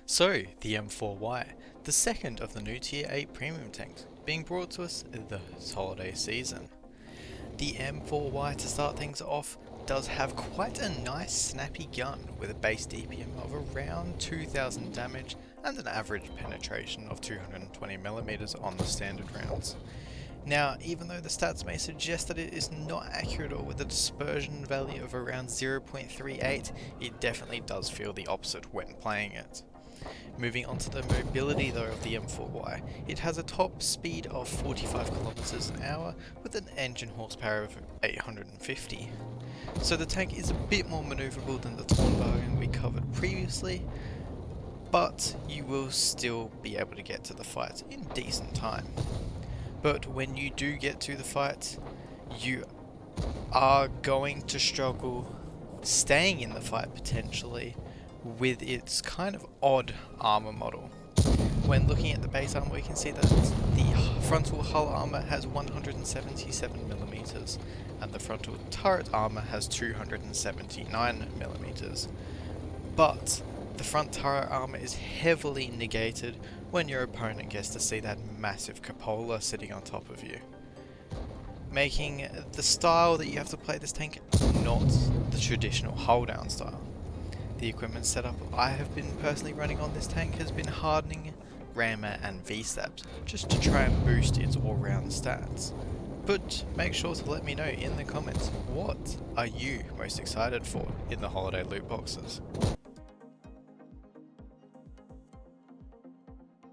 So, the M4Y, the second of the new Tier 8 premium tanks, being brought to us this holiday season. The M4Y, to start things off, does have quite a nice snappy gun with a base DPM of around 2000 damage and an average penetration of 220mm on the standard rounds. Now, even though the stats may suggest that it is not accurate or with a dispersion value of around 0.38, it definitely does feel the opposite when playing it. Moving on to the mobility though of the M4Y, it has a top speed of 45 kilometers an hour with an engine horsepower of 850. So the tank is a bit more maneuverable than the Tornwagen we covered previously, but you will still be able to get to the fight in decent time. But when you do get to the fight, you are going to struggle staying in the fight potentially with its kind of odd armor model. When looking at the base armor, we can see that the frontal hull armor has 177mm and the frontal turret armor has 279mm. But the front turret armor is heavily negated when your opponent gets to see that massive cupola sitting on top of you, making the style that you have to play this tank not the traditional hull down style. The equipment setup I have been personally running on this tank has been hardening, rammer and V-steps, just to try and boost its all-round stats. But make sure to let me know in the comments, what are you most excited for in the holiday loot boxes?